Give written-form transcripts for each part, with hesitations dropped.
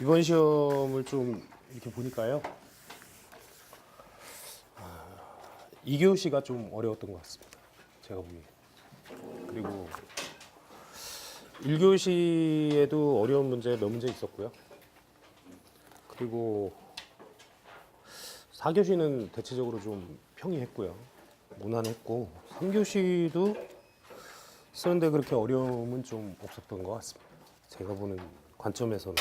이번 시험을 좀 이렇게 보니까요. 2교시가 좀 어려웠던 것 같습니다. 제가 보기에. 그리고 1교시에도 어려운 문제 몇 문제 있었고요. 그리고 4교시는 대체적으로 좀 평이했고요. 무난했고 3교시도 쓰는데 그렇게 어려움은 좀 없었던 것 같습니다. 제가 보는 관점에서는.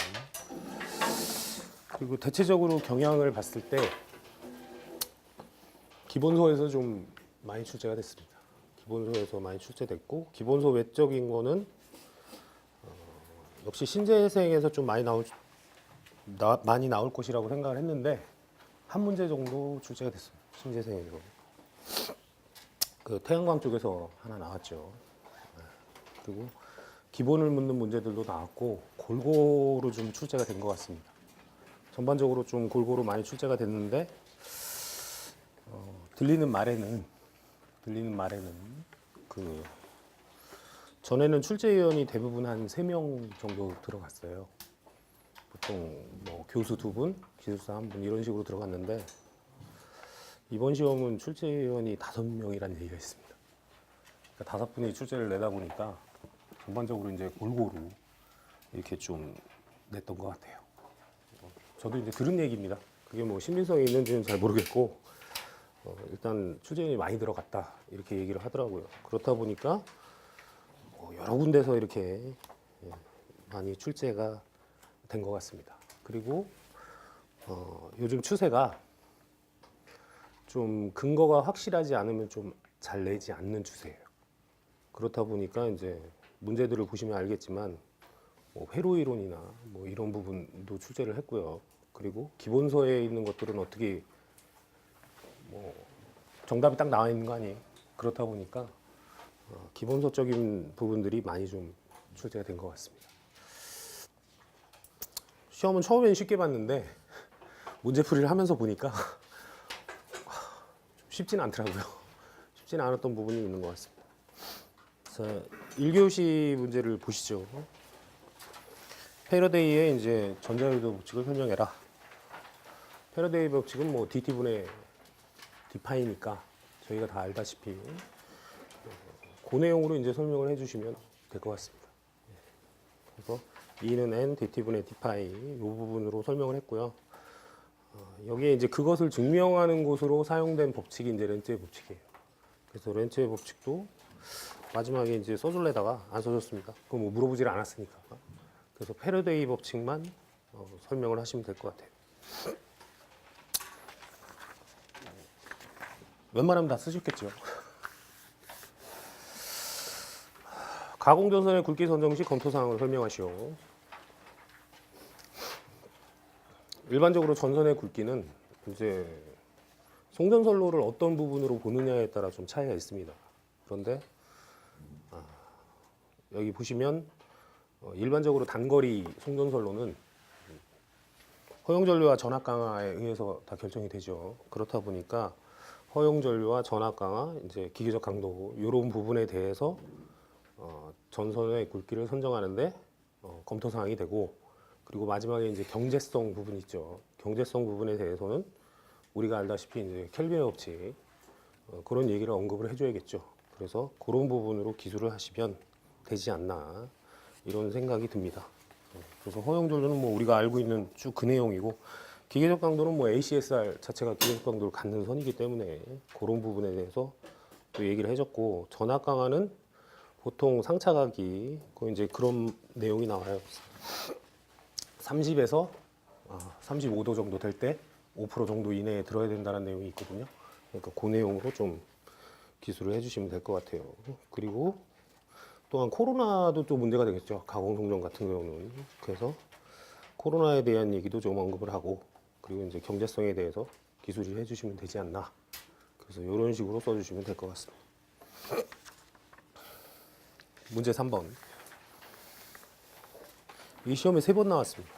그리고 대체적으로 경향을 봤을 때 기본서에서 좀 많이 출제가 됐습니다. 기본서에서 많이 출제됐고 기본서 외적인 거는 역시 신재생에서 좀 많이 나올 것이라고 생각을 했는데 한 문제 정도 출제가 됐습니다. 신재생에서 그 태양광 쪽에서 하나 나왔죠. 그리고 기본을 묻는 문제들도 나왔고 골고루 좀 출제가 된 것 같습니다. 전반적으로 좀 골고루 많이 출제가 됐는데 들리는 말에는 그 전에는 출제위원이 대부분 한 3명 정도 들어갔어요. 보통 뭐 교수 2분, 기술사 1분 이런 식으로 들어갔는데 이번 시험은 출제위원이 5명이라는 얘기가 있습니다. 그러니까 5분이 출제를 내다 보니까 전반적으로 이제 골고루 이렇게 좀 냈던 것 같아요. 저도 이제 들은 얘기입니다. 그게 뭐 신빙성이 있는지는 잘 모르겠고 일단 출제위원이 많이 들어갔다 이렇게 얘기를 하더라고요. 그렇다 보니까 여러 군데서 이렇게 많이 출제가 된 것 같습니다. 그리고 요즘 추세가 좀 근거가 확실하지 않으면 좀 잘 내지 않는 추세예요. 그렇다 보니까 이제 문제들을 보시면 알겠지만 뭐 회로 이론이나 뭐 이런 부분도 출제를 했고요. 그리고 기본서에 있는 것들은 어떻게 뭐 정답이 딱 나와 있는 거 아니에요. 그렇다 보니까 기본서적인 부분들이 많이 좀 출제가 된 것 같습니다. 시험은 처음엔 쉽게 봤는데 문제풀이를 하면서 보니까 좀 쉽지는 않더라고요. 쉽지는 않았던 부분이 있는 것 같습니다. 자, 1교시 문제를 보시죠. 패러데이의 이제 전자유도 법칙을 설명해라. 패러데이 법칙은 뭐 DT분의 d파이니까 저희가 다 알다시피 그 내용으로 이제 설명을 해주시면 될 것 같습니다. 그래서 E는 N, DT분의 d파이 이 부분으로 설명을 했고요. 여기에 이제 그것을 증명하는 곳으로 사용된 법칙이 이제 렌츠의 법칙이에요. 그래서 렌츠의 법칙도 마지막에 이제 써줄래다가 안 써줬습니다. 그거 뭐 물어보질 않았으니까. 그래서 패러데이 법칙만 설명을 하시면 될 것 같아요. 웬만하면 다 쓰셨겠죠. 가공전선의 굵기 선정 시 검토사항을 설명하시오. 일반적으로 전선의 굵기는 이제 송전선로를 어떤 부분으로 보느냐에 따라 좀 차이가 있습니다. 그런데 여기 보시면 일반적으로 단거리 송전선로는 허용전류와 전압강화에 의해서 다 결정이 되죠. 그렇다 보니까 허용전류와 전압강화, 이제 기계적 강도 이런 부분에 대해서 전선의 굵기를 선정하는데 검토 사항이 되고, 그리고 마지막에 이제 경제성 부분 있죠. 경제성 부분에 대해서는 우리가 알다시피 이제 켈빈의 법칙 그런 얘기를 언급을 해줘야겠죠. 그래서 그런 부분으로 기술을 하시면 되지 않나 이런 생각이 듭니다. 그래서 허용전류는 뭐 우리가 알고 있는 쭉 그 내용이고, 기계적 강도는 뭐 ACSR 자체가 기계적 강도를 갖는 선이기 때문에 그런 부분에 대해서 또 얘기를 해줬고, 전압 강화는 보통 상차각이 이제 그런 내용이 나와요. 30에서 35도 정도 될 때 5% 정도 이내에 들어야 된다는 내용이 있거든요. 그러니까 그 내용으로 좀 기술을 해주시면 될 것 같아요. 그리고 또한 코로나도 또 문제가 되겠죠. 가공송전 같은 경우는. 그래서 코로나에 대한 얘기도 좀 언급을 하고, 그리고 이제 경제성에 대해서 기술을 해주시면 되지 않나. 그래서 이런 식으로 써주시면 될 것 같습니다. 문제 3번. 이 시험에 3번 나왔습니다.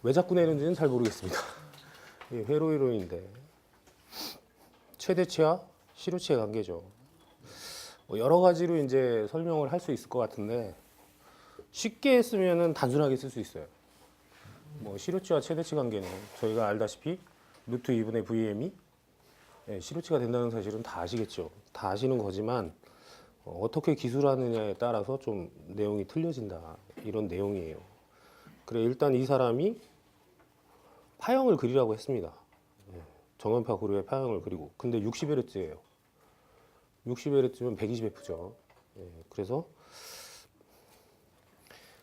왜 자꾸 내는지는 잘 모르겠습니다. 이게 회로 이론인데 최대치와 시료치의 관계죠. 여러 가지로 이제 설명을 할 수 있을 것 같은데 쉽게 했으면은 단순하게 쓸 수 있어요. 뭐 시료치와 최대치 관계는 저희가 알다시피 루트 2분의 VM이 시료치가 된다는 사실은 다 아시겠죠. 다 아시는 거지만 어떻게 기술하느냐에 따라서 좀 내용이 틀려진다 이런 내용이에요. 그래 일단 이 사람이 파형을 그리라고 했습니다. 정연파 고리의 파형을 그리고 근데 60Hz예요. 60Hz면 120F죠. 그래서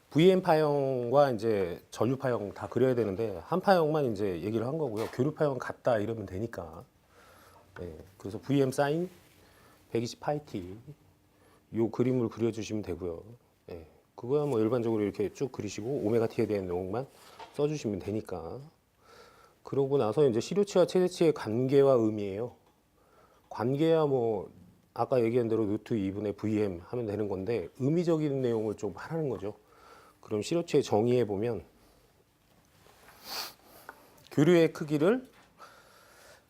VM 파형과 이제 전류 파형 다 그려야 되는데 한 파형만 이제 얘기를 한 거고요. 교류 파형 같다 이러면 되니까. 그래서 VM 사인 120 파이티 요 그림을 그려주시면 되고요. 그거야 뭐 일반적으로 이렇게 쭉 그리시고 오메가 t에 대한 내용만 써주시면 되니까. 그러고 나서 이제 시료치와 최대치의 관계와 의미예요. 관계야 뭐 아까 얘기한 대로 루트 2분의 VM 하면 되는 건데 의미적인 내용을 좀 하라는 거죠. 그럼 시료치의 정의에 보면 교류의 크기를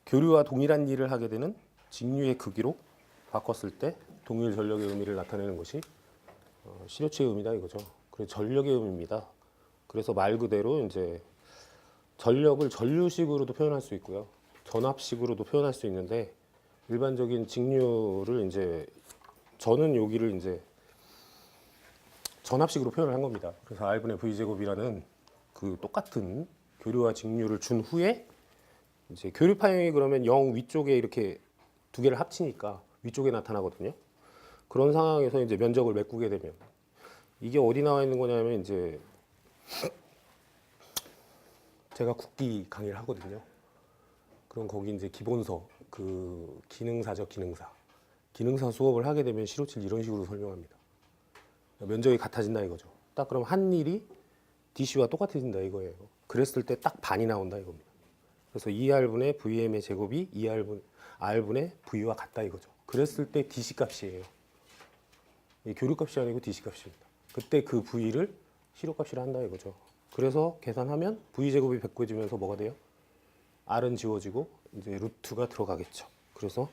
교류와 동일한 일을 하게 되는 직류의 크기로 바꿨을 때 동일 전력의 의미를 나타내는 것이 시료치의 의미다 이거죠. 그래서 전력의 의미입니다. 그래서 말 그대로 이제 전력을 전류식으로도 표현할 수 있고요. 전압식으로도 표현할 수 있는데 일반적인 직류를 이제 저는 여기를 이제 전압식으로 표현을 한 겁니다. 그래서 R분의 V제곱이라는 그 똑같은 교류와 직류를 준 후에 이제 교류 파형이 그러면 0 위쪽에 이렇게 두 개를 합치니까 위쪽에 나타나거든요. 그런 상황에서 이제 면적을 메꾸게 되면 이게 어디 나와 있는 거냐면 이제 제가 국기 강의를 하거든요. 그럼 거기 이제 기본서 그 기능사죠, 기능사 수업을 하게 되면 시료치를 이런 식으로 설명합니다. 면적이 같아진다 이거죠. 딱 그럼 한 일이 DC와 똑같아진다 이거예요. 그랬을 때 딱 반이 나온다 이겁니다. 그래서 2R분의 VM의 제곱이 2R분의 V와 같다 이거죠. 그랬을 때 DC 값이에요. 이 교류 값이 아니고 DC 값입니다. 그때 그 V를 시료 값이라 한다 이거죠. 그래서 계산하면 V 제곱이 바꿔지면서 뭐가 돼요? R은 지워지고 이제 루트가 들어가겠죠. 그래서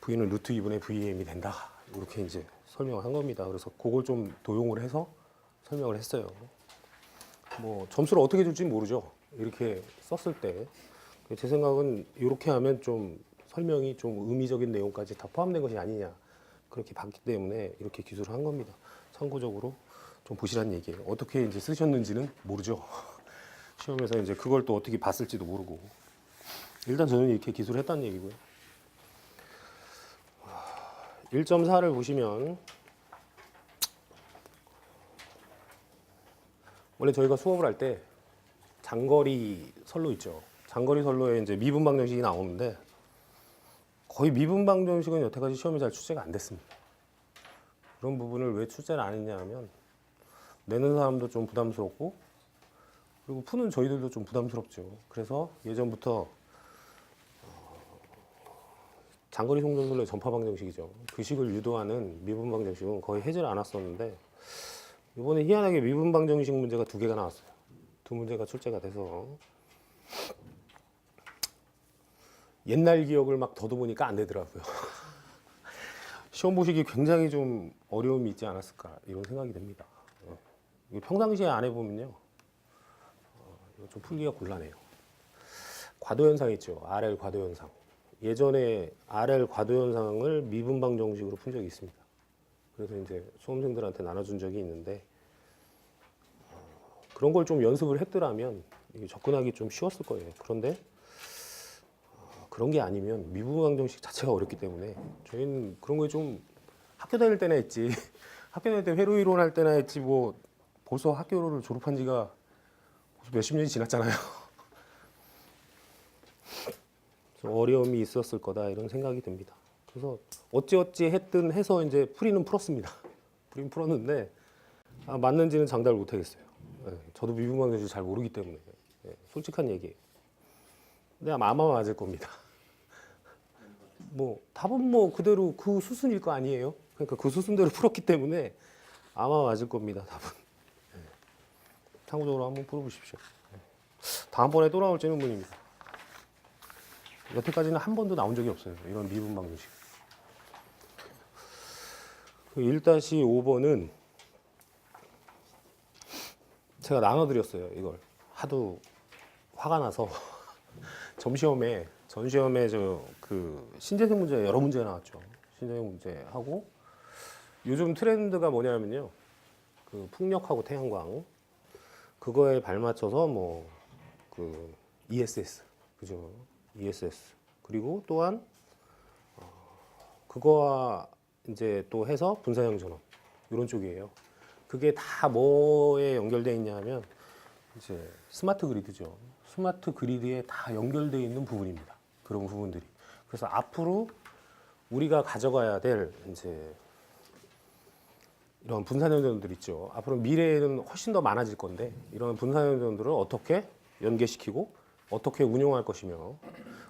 V는 루트 2분의 VM이 된다. 이렇게 이제 설명을 한 겁니다. 그래서 그걸 좀 도용을 해서 설명을 했어요. 뭐 점수를 어떻게 줄지 모르죠. 이렇게 썼을 때 제 생각은 이렇게 하면 좀 설명이 좀 의미적인 내용까지 다 포함된 것이 아니냐 그렇게 봤기 때문에 이렇게 기술을 한 겁니다. 참고적으로 좀 보시라는 얘기예요. 어떻게 이제 쓰셨는지는 모르죠. 시험에서 이제 그걸 또 어떻게 봤을지도 모르고 일단 저는 이렇게 기술을 했다는 얘기고요. 1.4를 보시면 원래 저희가 수업을 할 때 장거리 선로 있죠. 장거리 선로에 이제 미분 방정식이 나오는데 거의 미분 방정식은 여태까지 시험에 잘 출제가 안 됐습니다. 그런 부분을 왜 출제를 안 했냐 하면 내는 사람도 좀 부담스럽고 그리고 푸는 저희들도 좀 부담스럽죠. 그래서 예전부터 장거리 송전선로의 전파 방정식이죠. 그 식을 유도하는 미분 방정식은 거의 해제를 안 왔었는데 이번에 희한하게 미분 방정식 문제가 두 개가 나왔어요. 두 문제가 출제가 돼서 옛날 기억을 막 더듬으니까 안 되더라고요. 시험 보시기 굉장히 좀 어려움이 있지 않았을까 이런 생각이 듭니다. 평상시에 안 해보면요. 이거 좀 풀기가 곤란해요. 과도현상 있죠. RL 과도현상. 예전에 RL 과도현상을 미분 방정식으로 푼 적이 있습니다. 그래서 이제 수험생들한테 나눠준 적이 있는데 그런 걸 좀 연습을 했더라면 이게 접근하기 좀 쉬웠을 거예요. 그런데 그런 게 아니면 미분 방정식 자체가 어렵기 때문에 저희는 그런 거 좀 학교 다닐 때나 했지 학교 다닐 때 회로 이론 할 때나 했지 뭐 벌써 학교를 졸업한 지가 몇십 년이 지났잖아요. 어려움이 있었을 거다 이런 생각이 듭니다. 그래서 어찌어찌 했든 해서 이제 풀이는 풀었습니다. 풀이는 풀었는데 맞는지는 장담을 못 하겠어요. 저도 미분 방정식 잘 모르기 때문에 솔직한 얘기예요. 근데 아마 맞을 겁니다. 뭐 답은 뭐 그대로 그 수순일 거 아니에요. 그러니까 그 수순대로 풀었기 때문에 아마 맞을 겁니다. 답은. 참고적으로 한번 풀어보십시오. 다음번에 또 나올 질문입니다. 여태까지는 한 번도 나온 적이 없어요. 이런 미분 방정식. 1-5번은 제가 나눠드렸어요. 이걸 하도 화가 나서 전시험에 저 그 신재생 문제 여러 문제가 나왔죠. 신재생 문제 하고 요즘 트렌드가 뭐냐면요. 그 풍력하고 태양광 그거에 발맞춰서 뭐 그 ESS 그죠? ESS 그리고 또한 그거와 이제 또 해서 분산형 전원 이런 쪽이에요. 그게 다 뭐에 연결되어 있냐면 이제 스마트 그리드죠. 스마트 그리드에 다 연결되어 있는 부분입니다. 그런 부분들이. 그래서 앞으로 우리가 가져가야 될 이제 이런 분산형 전원들 있죠. 앞으로 미래에는 훨씬 더 많아질 건데 이런 분산형 전원들을 어떻게 연계시키고 어떻게 운용할 것이며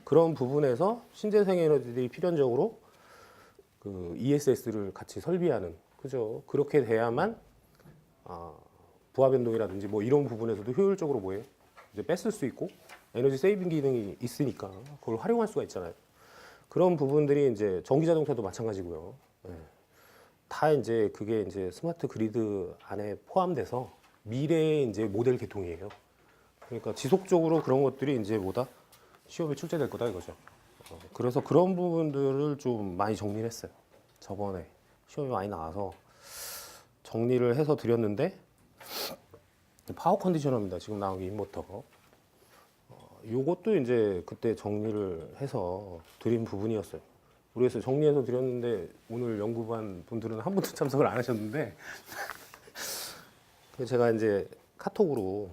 그런 부분에서 신재생 에너지들이 필연적으로 그 ESS를 같이 설비하는 그죠. 그렇게 돼야만 부하 변동이라든지 뭐 이런 부분에서도 효율적으로 뭐예요? 이제 뺐을 수 있고 에너지 세이빙 기능이 있으니까 그걸 활용할 수가 있잖아요. 그런 부분들이 이제 전기 자동차도 마찬가지고요. 네. 다 이제 그게 이제 스마트 그리드 안에 포함돼서 미래의 이제 모델 계통이에요. 그러니까 지속적으로 그런 것들이 이제 뭐다 시험에 출제될 거다 이거죠. 그래서 그런 부분들을 좀 많이 정리를 했어요. 저번에 시험이 많이 나와서 정리를 해서 드렸는데 파워 컨디셔너입니다. 지금 나온 게 인버터. 요것도 이제 그때 정리를 해서 드린 부분이었어요. 그래서 정리해서 드렸는데 오늘 연구반 분들은 한 분도 참석을 안 하셨는데 그래서 제가 이제 카톡으로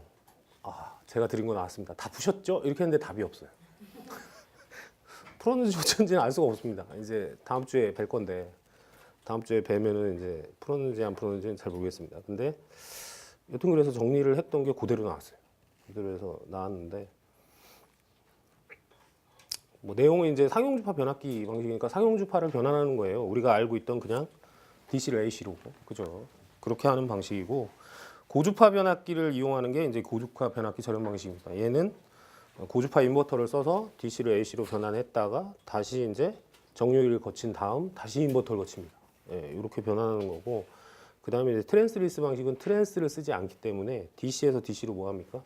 제가 드린 거 나왔습니다. 다 푸셨죠? 이렇게 했는데 답이 없어요. 풀었는지 못 풀었는지는 알 수가 없습니다. 이제 다음 주에 뵐 건데 다음 주에 뵈면은 이제 풀었는지 안 풀었는지는 잘 모르겠습니다. 근데 여튼 그래서 정리를 했던 게 그대로 나왔어요. 그대로 해서 나왔는데 뭐 내용은 이제 상용주파 변압기 방식이니까 상용주파를 변환하는 거예요. 우리가 알고 있던 그냥 DC를 AC로 그죠? 그렇게 하는 방식이고 고주파 변압기를 이용하는 게 이제 고주파 변압기 절연 방식입니다. 얘는 고주파 인버터를 써서 DC를 AC로 변환했다가 다시 이제 정유기를 거친 다음 다시 인버터를 거칩니다. 예, 이렇게 변환하는 거고 그 다음에 이제 트랜스리스 방식은 트랜스를 쓰지 않기 때문에 DC에서 DC로 뭐 합니까?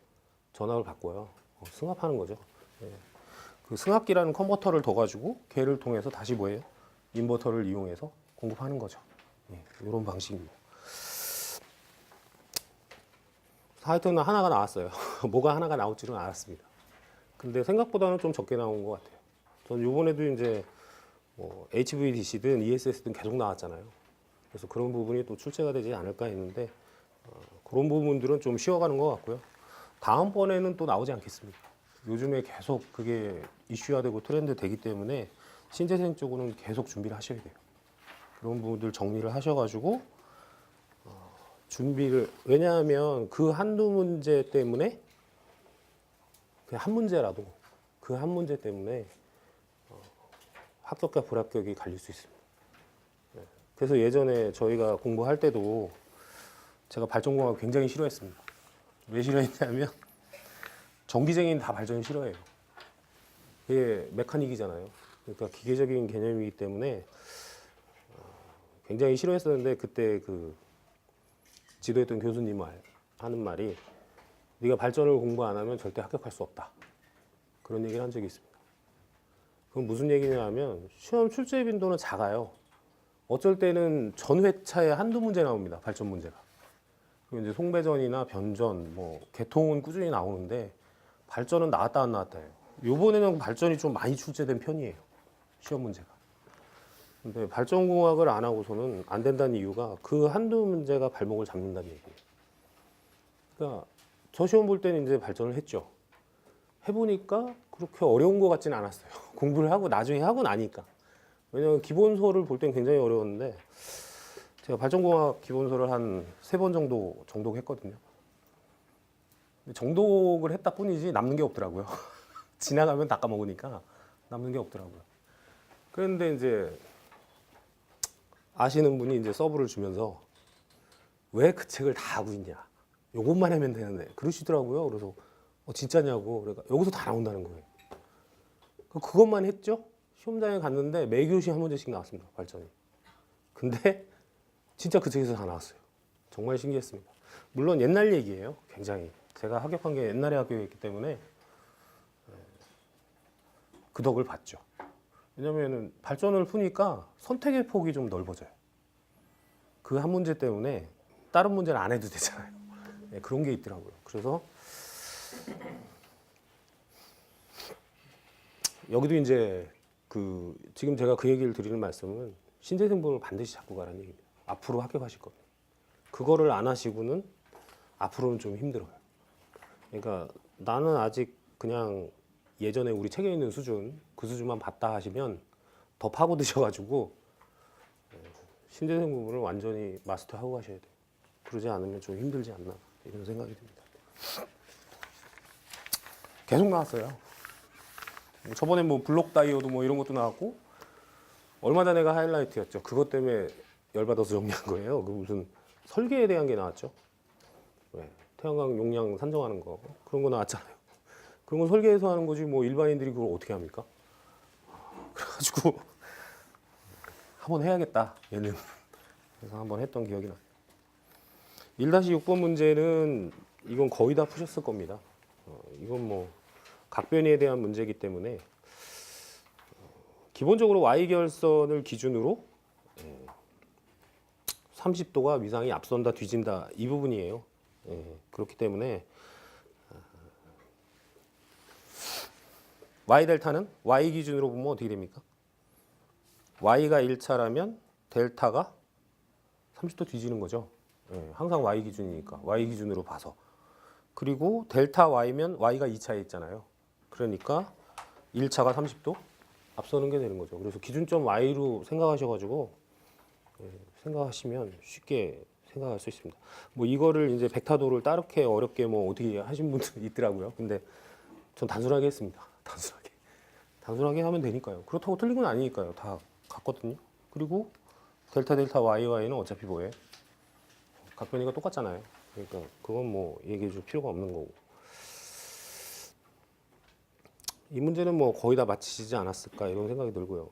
전압을 바꿔요. 승합하는 거죠. 예. 그 승합기라는 컨버터를 더 가지고 걔를 통해서 다시 뭐예요? 인버터를 이용해서 공급하는 거죠. 예, 이런 방식입니다. 하여튼 하나가 나왔어요. 뭐가 하나가 나올 줄은 알았습니다. 근데 생각보다는 좀 적게 나온 것 같아요. 전 이번에도 이제 뭐 HVDC든 ESS든 계속 나왔잖아요. 그래서 그런 부분이 또 출제가 되지 않을까 했는데 그런 부분들은 좀 쉬어가는 것 같고요. 다음번에는 또 나오지 않겠습니까? 요즘에 계속 그게 이슈화되고 트렌드 되기 때문에 신재생 쪽으로는 계속 준비를 하셔야 돼요. 그런 부분들 정리를 하셔가지고 준비를 왜냐하면 그 한두 문제 때문에 그냥 한 문제라도 그 한 문제 때문에 합격과 불합격이 갈릴 수 있습니다. 그래서 예전에 저희가 공부할 때도 제가 발전공학 굉장히 싫어했습니다. 왜 싫어했냐면 전기쟁이는 다 발전 싫어해요. 이게 메카닉이잖아요. 그러니까 기계적인 개념이기 때문에 굉장히 싫어했었는데 그때 그 지도했던 교수님 하는 말이 네가 발전을 공부 안 하면 절대 합격할 수 없다. 그런 얘기를 한 적이 있습니다. 그건 무슨 얘기냐면 시험 출제 빈도는 작아요. 어쩔 때는 전 회차에 한두 문제 나옵니다. 발전 문제가. 그리고 이제 송배전이나 변전, 뭐 개통은 꾸준히 나오는데 발전은 나왔다 안 나왔다 해요. 요번에는 발전이 좀 많이 출제된 편이에요. 시험 문제가. 근데 발전공학을 안 하고서는 안 된다는 이유가 그 한두 문제가 발목을 잡는다는 얘기예요. 그러니까 저 시험 볼 때는 이제 발전을 했죠. 해보니까 그렇게 어려운 것 같지는 않았어요. 공부를 하고 나중에 하고 나니까. 왜냐면 기본서를 볼 땐 굉장히 어려웠는데 제가 발전공학 기본서를 한 3번 정도 정독했거든요. 정독을 했다 뿐이지 남는 게 없더라고요. 지나가면 다 까먹으니까 남는 게 없더라고요. 그런데 이제 아시는 분이 이제 서브를 주면서 왜 그 책을 다 하고 있냐. 요것만 하면 되는데 그러시더라고요. 그래서 진짜냐고. 그러니까 여기서 다 나온다는 거예요. 그것만 했죠. 시험장에 갔는데 매교시 한 문제씩 나왔습니다. 발전이. 근데 진짜 그 책에서 다 나왔어요. 정말 신기했습니다. 물론 옛날 얘기예요. 굉장히 제가 합격한 게 옛날에 합격했기 때문에 그 덕을 봤죠. 왜냐면은 발전을 푸니까 선택의 폭이 좀 넓어져요. 그 한 문제 때문에 다른 문제를 안 해도 되잖아요. 네, 그런 게 있더라고요. 그래서 여기도 이제 지금 제가 그 얘기를 드리는 말씀은 신재생분을 반드시 잡고 가라는 얘기입니다. 앞으로 합격하실 겁니다. 그거를 안 하시고는 앞으로는 좀 힘들어요. 그러니까 나는 아직 그냥 예전에 우리 책에 있는 수준, 그 수준만 봤다 하시면 더 파고드셔가지고 신재생 부분을 완전히 마스터하고 가셔야 돼요. 그러지 않으면 좀 힘들지 않나 이런 생각이 듭니다. 계속 나왔어요. 저번에 뭐 블록 다이오드 뭐 이런 것도 나왔고 얼마 전에가 하이라이트였죠. 그것 때문에 열받아서 정리한 거예요. 그 무슨 설계에 대한 게 나왔죠. 네. 태양광 용량 산정하는 거 그런 거 나왔잖아요. 그런 건 설계해서 하는 거지 뭐 일반인들이 그걸 어떻게 합니까? 그래가지고 한번 해야겠다 얘는. 그래서 한번 했던 기억이 나요. 1-6번 문제는 이건 거의 다 푸셨을 겁니다. 이건 뭐 각변이에 대한 문제이기 때문에 기본적으로 Y결선을 기준으로 30도가 위상이 앞선다 뒤진다 이 부분이에요. 그렇기 때문에 Y 델타는 Y 기준으로 보면 어떻게 됩니까? Y가 1차라면 델타가 30도 뒤지는 거죠. 항상 Y 기준이니까 Y 기준으로 봐서. 그리고 델타 Y면 Y가 2차에 있잖아요. 그러니까 1차가 30도 앞서는 게 되는 거죠. 그래서 기준점 Y로 생각하셔가지고 생각하시면 쉽게 생각할 수 있습니다. 뭐 이거를 이제 벡타도를 따르게 어렵게 뭐 어떻게 하신 분들 있더라고요. 근데 전 단순하게 했습니다. 단순하게 하면 되니까요. 그렇다고 틀린 건 아니니까요. 다 같거든요. 그리고 델타 Y는 어차피 뭐예요? 각변이가 똑같잖아요. 그러니까 그건 뭐 얘기해 줄 필요가 없는 거고. 이 문제는 뭐 거의 다 맞히시지 않았을까 이런 생각이 들고요.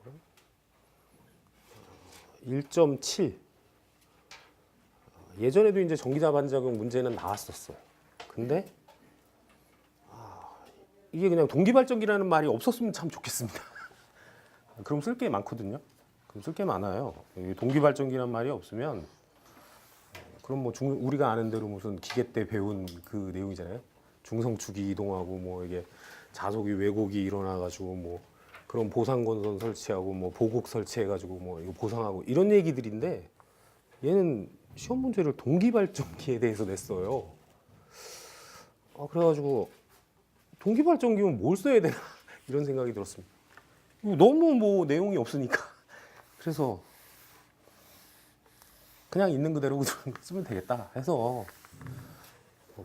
1.7 예전에도 이제 전기자 반작용 문제는 나왔었어요. 근데 이게 그냥 동기발전기라는 말이 없었으면 참 좋겠습니다. 그럼 쓸 게 많거든요. 그럼 쓸 게 많아요. 동기발전기라는 말이 없으면 그럼 뭐 우리가 아는 대로 무슨 기계 때 배운 그 내용이잖아요. 중성축이 이동하고 뭐 이게 자석이 왜곡이 일어나가지고 뭐 그런 보상건선 설치하고 뭐 보곡 설치해가지고 뭐 이거 보상하고 이런 얘기들인데 얘는 시험 문제를 동기발전기에 대해서 냈어요. 그래가지고 동기발전기면 뭘 써야 되나 이런 생각이 들었습니다. 너무 뭐 내용이 없으니까 그래서 그냥 있는 그대로 쓰면 되겠다 해서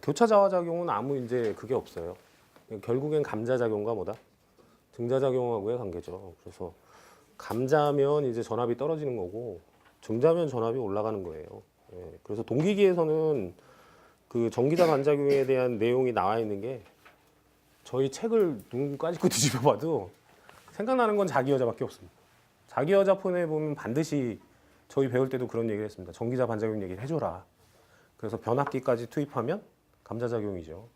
교차 자화작용은 아무 이제 그게 없어요. 결국엔 감자작용과 뭐다? 증자작용하고의 관계죠. 그래서 감자면 이제 전압이 떨어지는 거고 증자면 전압이 올라가는 거예요. 그래서 동기기에서는 그 전기자 반작용에 대한 내용이 나와 있는 게 저희 책을 눈 까짓고 뒤집어 봐도 생각나는 건 자기 여자밖에 없습니다. 자기 여자 폰에 보면 반드시 저희 배울 때도 그런 얘기를 했습니다. 전기자 반작용 얘기를 해줘라. 그래서 변압기까지 투입하면 감자작용이죠.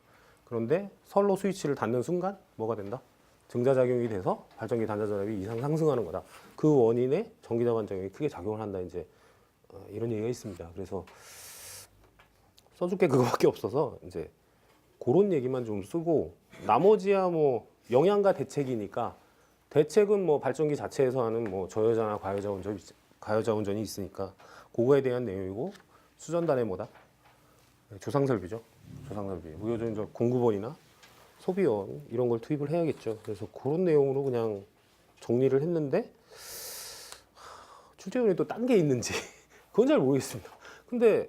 그런데 선로 스위치를 닫는 순간 뭐가 된다? 증자작용이 돼서 발전기 단자전압이 이상 상승하는 거다. 그 원인에 전기자 반작용이 크게 작용을 한다. 이제 이런 얘기가 있습니다. 그래서 써줄 게 그거밖에 없어서 이제 그런 얘기만 좀 쓰고 나머지야 뭐 영양가 대책이니까 대책은 뭐 발전기 자체에서 하는 뭐 저여자나 가여자 운전이 있으니까 그거에 대한 내용이고 수전단의 뭐다? 조상 설비죠. 조상 설비. 무효전자 공급원이나 소비원 이런 걸 투입을 해야겠죠. 그래서 그런 내용으로 그냥 정리를 했는데 출제원이 또 딴 게 있는지 그건 잘 모르겠습니다. 근데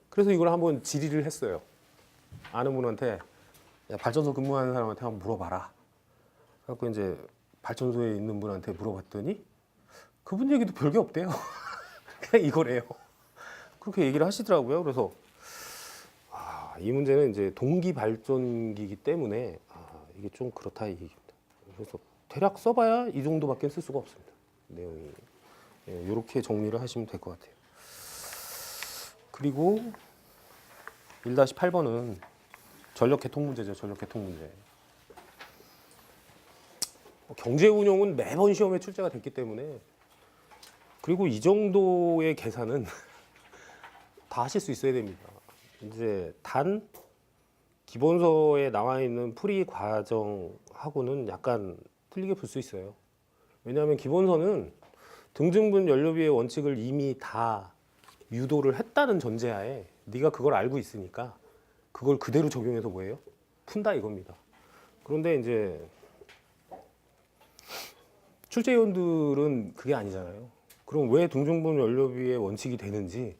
그래서 이걸 한번 질의를 했어요. 아는 분한테 야, 발전소 근무하는 사람한테 한번 물어봐라. 그래갖고 이제 발전소에 있는 분한테 물어봤더니 그분 얘기도 별게 없대요. 그냥 이거래요. 그렇게 얘기를 하시더라고요. 그래서 이 문제는 이제 동기 발전기이기 때문에 이게 좀 그렇다 이 얘기입니다. 그래서 대략 써봐야 이 정도밖에 쓸 수가 없습니다. 내용이 이렇게 정리를 하시면 될 것 같아요. 그리고 1-8번은 전력 개통 문제죠. 전력 개통 문제. 경제 운용은 매번 시험에 출제가 됐기 때문에, 그리고 이 정도의 계산은 다 하실 수 있어야 됩니다. 이제 단 기본서에 나와 있는 풀이 과정하고는 약간 틀리게 볼 수 있어요. 왜냐하면 기본서는 등증분 연료비의 원칙을 이미 다 유도를 했다는 전제하에 네가 그걸 알고 있으니까 그걸 그대로 적용해서 뭐예요? 푼다 이겁니다. 그런데 이제 출제위원들은 그게 아니잖아요. 그럼 왜 등중분 연료비의 원칙이 되는지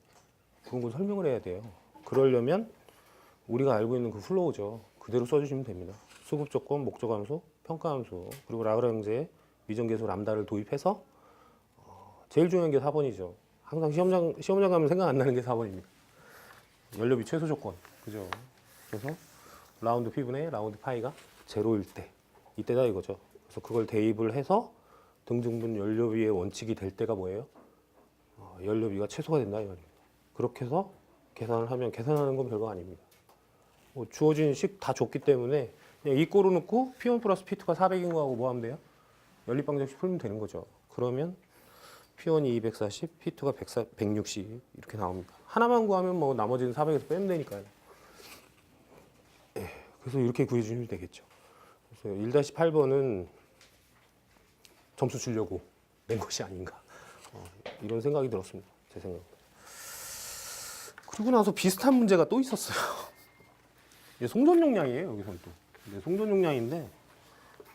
그런 걸 설명을 해야 돼요. 그러려면 우리가 알고 있는 그 플로우죠. 그대로 써주시면 됩니다. 수급 조건, 목적 함수, 평가 함수, 그리고 라그랑제 미정계수 람다를 도입해서 제일 중요한 게 4번이죠. 항상 시험장 가면 생각 안 나는 게 4번입니다. 연료비 최소 조건, 그죠? 그래서 라운드 P분의 라운드 파이가 제로일 때, 이때다 이거죠. 그래서 그걸 대입을 해서 등중분 연료비의 원칙이 될 때가 뭐예요? 연료비가 최소가 된다 이 말입니다. 그렇게 해서 계산을 하면, 계산하는 건 별거 아닙니다. 주어진 식 다 줬기 때문에 그냥 이 꼴을 넣고 P1 플러스 P2가 400인 거하고 뭐 하면 돼요? 연립방정식 풀면 되는 거죠. 그러면 P1이 240, P2가 160 이렇게 나옵니다. 하나만 구하면 뭐 나머지는 400에서 빼면 되니까요. 그래서 이렇게 구해주시면 되겠죠. 그래서 1-8번은 점수 주려고 낸 것이 아닌가, 이런 생각이 들었습니다. 제 생각보다. 그리고 나서 비슷한 문제가 또 있었어요. 이게 송전 용량이에요. 여기서는 또. 이제 송전 용량인데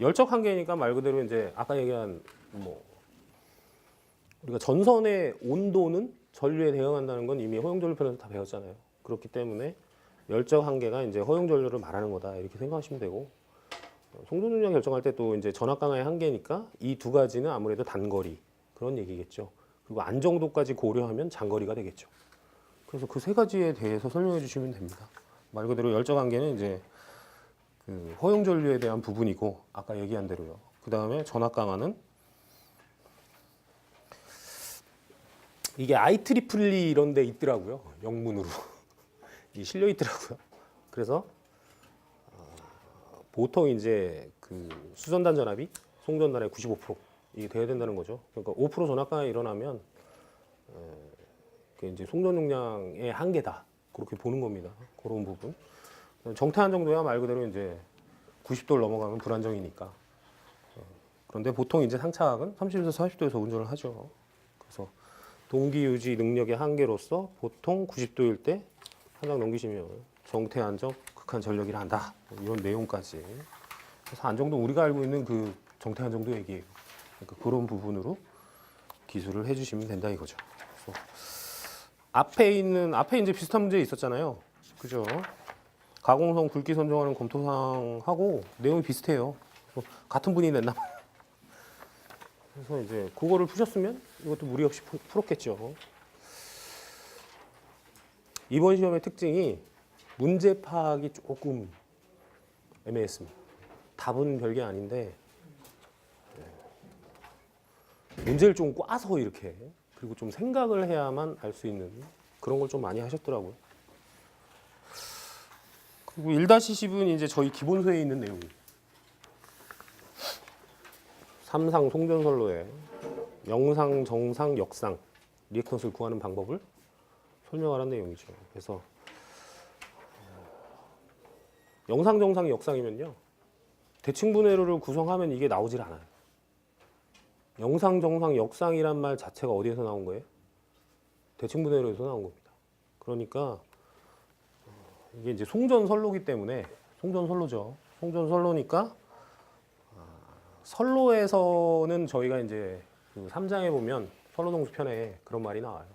열적 한계니까 말 그대로 이제 아까 얘기한 뭐 우리가 전선의 온도는 전류에 대응한다는 건 이미 허용전류 편에서 다 배웠잖아요. 그렇기 때문에 열적 한계가 이제 허용전류를 말하는 거다 이렇게 생각하시면 되고, 송전 용량 결정할 때 또 이제 전압 강화의 한계니까 이 두 가지는 아무래도 단거리 그런 얘기겠죠. 그리고 안정도까지 고려하면 장거리가 되겠죠. 그래서 그 세 가지에 대해서 설명해 주시면 됩니다. 말 그대로 열적 한계는 이제 그 허용 전류에 대한 부분이고 아까 얘기한 대로요. 그 다음에 전압 강화는 이게 IEEE 이런 데 있더라고요. 영문으로 이 실려 있더라고요. 그래서 보통 이제 그 수전단 전압이 송전단의 95% 이게 돼야 된다는 거죠. 그러니까 5% 전압 강화 일어나면 그 이제 송전 용량의 한계다 그렇게 보는 겁니다. 그런 부분. 정태한 정도야 말 그대로 이제 90도를 넘어가면 불안정이니까. 그런데 보통 이제 상차각은 30에서 40도에서 운전을 하죠. 그래서 동기 유지 능력의 한계로서 보통 90도일 때 한 장 넘기시면 정태 안정 극한 전력이라 한다. 이런 내용까지. 그래서 안정도 우리가 알고 있는 그 정태 안정도 얘기예요. 그러니까 그런 부분으로 기술을 해주시면 된다 이거죠. 그래서 앞에 이제 비슷한 문제 있었잖아요. 그죠? 가공성 굵기 선정하는 검토사항하고 내용이 비슷해요. 같은 분이 냈나 봐요. 그래서 이제 그거를 푸셨으면 이것도 무리 없이 풀었겠죠. 이번 시험의 특징이 문제 파악이 조금 애매했습니다. 답은 별게 아닌데 문제를 좀 꽈서 이렇게, 그리고 좀 생각을 해야만 알 수 있는 그런 걸 좀 많이 하셨더라고요. 그리고 1-10은 이제 저희 기본서에 있는 내용입니다. 삼상 송전선로에 영상, 정상, 역상 리액턴스를 구하는 방법을 설명하는 내용이죠. 그래서 영상, 정상, 역상이면요 대칭분해로를 구성하면 이게 나오질 않아요. 영상, 정상, 역상이란 말 자체가 어디에서 나온 거예요? 대칭분해로에서 나온 겁니다. 그러니까 이게 이제 송전선로기 때문에, 송전선로죠. 송전선로니까 선로에서는 저희가 이제 그 3장에 보면 선로동수 편에 그런 말이 나와요.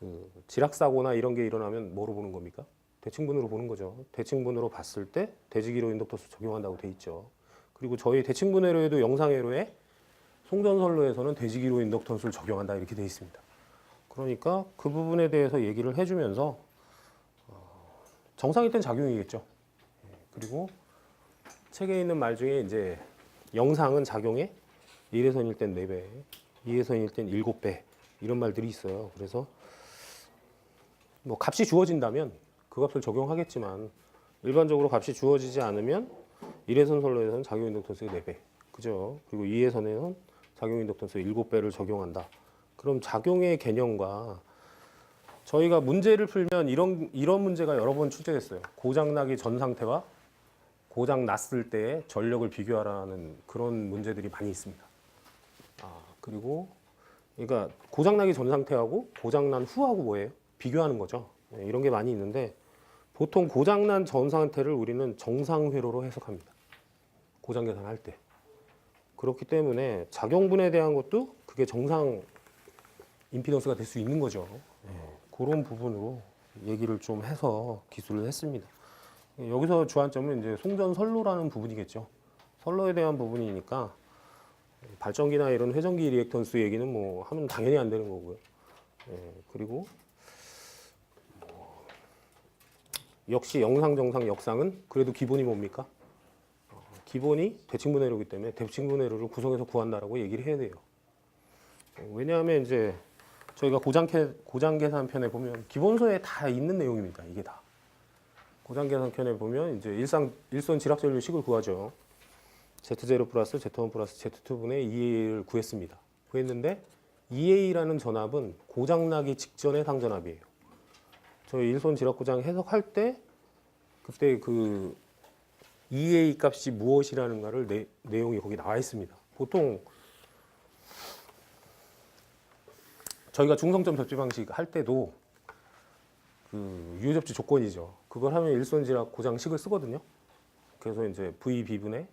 그 지락사고나 이런 게 일어나면 뭐로 보는 겁니까? 대칭분으로 보는 거죠. 대칭분으로 봤을 때 대지기로 인덕터스 적용한다고 돼 있죠. 그리고 저희 대칭분해로에도 영상회로에 송전선로에서는 대지기로 인덕턴스를 적용한다 이렇게 돼 있습니다. 그러니까 그 부분에 대해서 얘기를 해주면서 정상일 땐 작용이겠죠. 그리고 책에 있는 말 중에 이제 영상은 작용에 1회선일 땐 4배, 2회선일 땐 7배 이런 말들이 있어요. 그래서 뭐 값이 주어진다면 그 값을 적용하겠지만 일반적으로 값이 주어지지 않으면 1회선 선로에서는 작용 인덕턴스의 4배. 그죠? 그리고 2회선에는 작용 인덕턴스 7배를 적용한다. 그럼 작용의 개념과 저희가 문제를 풀면 이런 문제가 여러 번 출제됐어요. 고장나기 전 상태와 고장 났을 때의 전력을 비교하라는 그런 문제들이 많이 있습니다. 그리고 그러니까 고장나기 전 상태하고 고장난 후하고 뭐예요? 비교하는 거죠. 네, 이런 게 많이 있는데 보통 고장난 전 상태를 우리는 정상 회로로 해석합니다. 고장 계산할 때. 그렇기 때문에 작용분에 대한 것도 그게 정상 임피던스가 될 수 있는 거죠. 네, 그런 부분으로 얘기를 좀 해서 기술을 했습니다. 여기서 주안점은 이제 송전 선로라는 부분이겠죠. 선로에 대한 부분이니까 발전기나 이런 회전기 리액턴스 얘기는 뭐 하면 당연히 안 되는 거고요. 그리고 역시 영상, 정상, 역상은 그래도 기본이 뭡니까? 기본이 대칭분해로이기 때문에 대칭분해로를 구성해서 구한다라고 얘기를 해야 돼요. 왜냐하면 이제 저희가 고장 계산 편에 보면 기본서에 다 있는 내용입니다. 이게 다. 고장 계산 편에 보면 이제 일선 지락 전류식을 구하죠. Z0 플러스 Z1 플러스 Z2분의 2A를 구했습니다. 구했는데 2A라는 전압은 고장나기 직전의 상전압이에요. 저희 일선 지락 고장 해석할 때 그때 그 2A 값이 무엇이라는가를 내용이 거기 나와 있습니다. 보통 저희가 중성점 접지 방식 할 때도 그 유효 접지 조건이죠. 그걸 하면 일선 지락 고장식을 쓰거든요. 그래서 이제 VB분의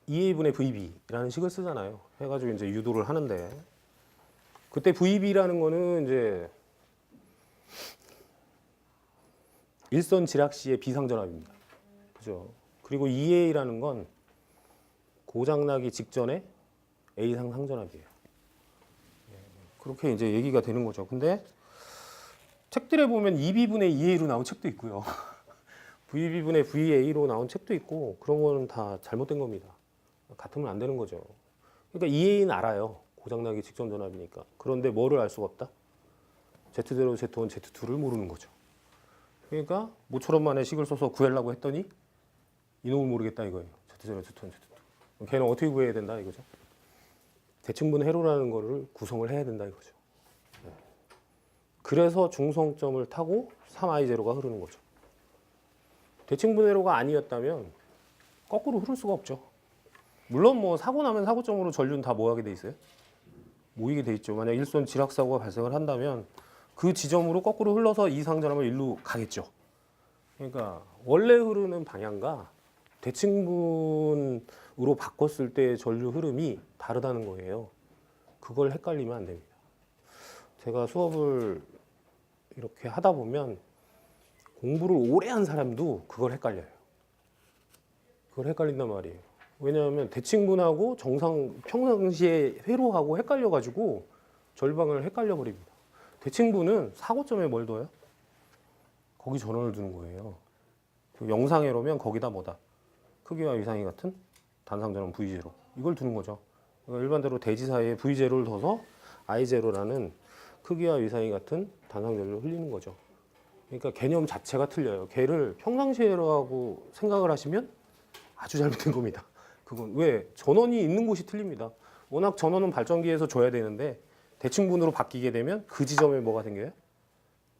2A분의 VB라는 식을 쓰잖아요. 해가지고 이제 유도를 하는데 그때 VB라는 거는 이제 일선 지락 시의 비상전압입니다. 그죠? 그리고 2A라는 건 고장나기 직전에 A상 상전압이에요. 그렇게 이제 얘기가 되는 거죠. 근데 책들에 보면 2B분의 2A로 나온 책도 있고요. VB분의 VA로 나온 책도 있고 그런 거는 다 잘못된 겁니다. 같으면 안 되는 거죠. 그러니까 2A는 알아요. 고장나기 직전 전압이니까. 그런데 뭐를 알 수가 없다? Z0, Z1, Z2를 모르는 거죠. 그러니까 모처럼만의 식을 써서 구하려고 했더니 이놈을 모르겠다 이거예요. Z0, Z1, Z2. 걔는 어떻게 구해야 된다 이거죠. 대칭분 회로라는 거를 구성을 해야 된다 이거죠. 그래서 중성점을 타고 3I0가 흐르는 거죠. 대칭분 회로가 아니었다면 거꾸로 흐를 수가 없죠. 물론 뭐 사고 나면 사고점으로 전류는 다 뭐 하게 돼 있어요? 모이게 돼 있죠. 만약 일선 지락 사고가 발생을 한다면 그 지점으로 거꾸로 흘러서 이상전압을 일로 가겠죠. 그러니까 원래 흐르는 방향과 대칭분으로 바꿨을 때 전류 흐름이 다르다는 거예요. 그걸 헷갈리면 안 됩니다. 제가 수업을 이렇게 하다 보면 공부를 오래 한 사람도 그걸 헷갈려요. 그걸 헷갈린단 말이에요. 왜냐하면 대칭분하고 정상 평상시에 회로하고 헷갈려가지고 절방을 헷갈려 버립니다. 대칭분은 사고점에 뭘 둬요? 거기 전원을 두는 거예요. 영상회로면 거기다 뭐다? 크기와 위상이 같은 단상전원 V0 이걸 두는 거죠. 그러니까 일반대로 대지 사이에 V0를 둬서 I0라는 크기와 위상이 같은 단상전류를 흘리는 거죠. 그러니까 개념 자체가 틀려요. 걔를 평상시회로하고 생각을 하시면 아주 잘못된 겁니다. 그건 왜? 전원이 있는 곳이 틀립니다. 워낙 전원은 발전기에서 줘야 되는데 대칭분으로 바뀌게 되면 그 지점에 뭐가 생겨요?